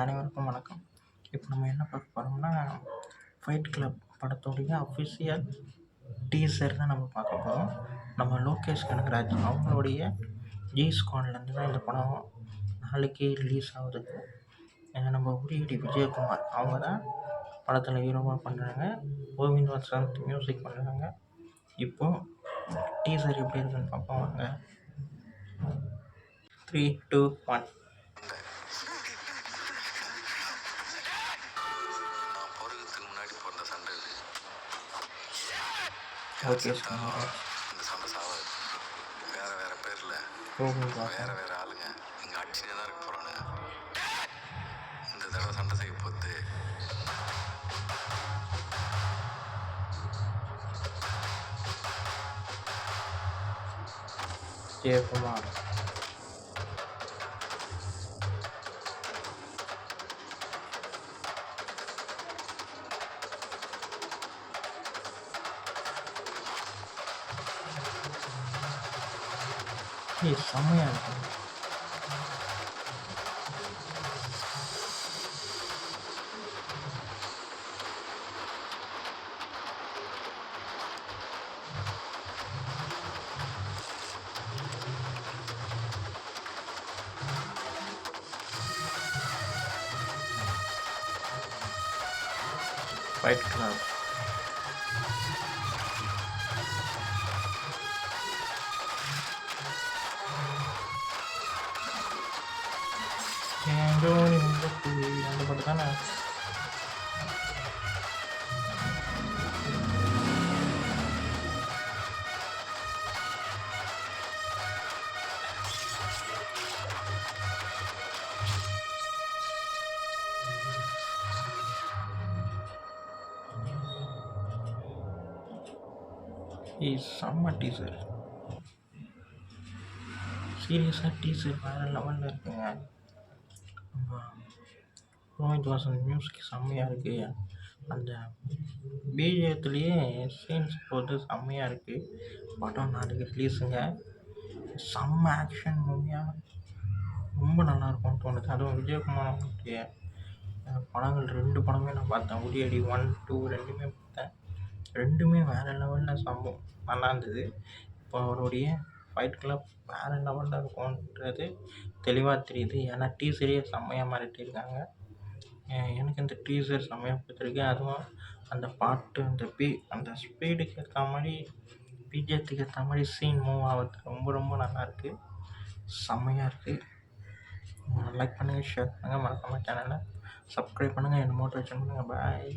அனைவருக்கும் வணக்கம். இப்போ நம்ம என்ன பார்க்க போகிறோம்னா, ஃபைட் கிளப் படத்துடைய அஃபிஷியல் டீசர் தான் நம்ம பார்க்க போகிறோம். நம்ம லோகேஷ் கனகராஜ் அவங்களுடைய ஜி ஸ்குவாட்லேருந்து தான் இந்த படம் நாளைக்கு ரிலீஸ் ஆகுது. நம்ம உரியடி விஜயகுமார் அவங்க தான் படத்தில் ஹீரோவாக பண்ணுறாங்க. கோவிந்த் வசந்த் மியூசிக் பண்ணுறாங்க. இப்போது டீசர் எப்படி இருக்குன்னு பார்ப்போம் வாங்க. 3, 2, 1. லோகேஷ் கனகராஜ், இந்த சண்டை சாவாது. வேற பேர்ல கோவிந்த் வேற வசந்த், ஆளுங்க இங்க அடிச்சுனே தான் இருக்க போறானுங்க. இந்த தடவை சண்டை செய்ய போது ஜெயக்குமார், செம்மையாக இருக்கும். ஃபைட் கிளப் அந்த பாட்டு தானே. செம்ம டீசர். சீரியஸாக டீசர் வேறு லெவலில் இருக்குங்க. நம்ம கோவிந்த் வசந்த் மியூசிக் செம்மையாக இருக்குது. அந்த பிஜிஎத்துலேயே சீன்ஸ் போட்டு செம்மையாக இருக்குது. படம் நாளைக்கு ரிலீஸுங்க. செம்ம ஆக்ஷன் மூவியாக ரொம்ப நல்லாயிருக்கும்னு தோணுது. அதுவும் விஜயகுமார் அவங்களுடைய படங்கள் 2 படமே நான் பார்த்தேன். உரியடி 1, 2 ரெண்டுமே பார்த்தேன். ரெண்டுமே வேறு லெவலில் சம்பவம் நல்லா இருந்தது. இப்போ அவருடைய ஃபைட் கிளப் வேறு லெவலில் இருக்கும்ன்றது தெளிவாக தெரியுது. ஏன்னா டீசரே செம்மையாக மிரட்டியிருக்காங்க. எனக்கு இந்த டீசர் செம்மையாக பிடிச்சிருக்கு. அதுவும் அந்த பாட்டு அந்த ஸ்பீடுக்கு ஏற்ற மாதிரி பிஜிஎத்துக்கு ஏற்ற மாதிரி சீன் மூவ் ஆகிறது ரொம்ப நல்லாயிருக்கு. செம்மையாக இருக்குது. லைக் பண்ணுங்கள், ஷேர் பண்ணுங்கள், மறக்காமல் சேனலை சப்ஸ்கிரைப் பண்ணுங்கள், என்னை மோட்டிவேஷன் பண்ணுங்கள். பாய்.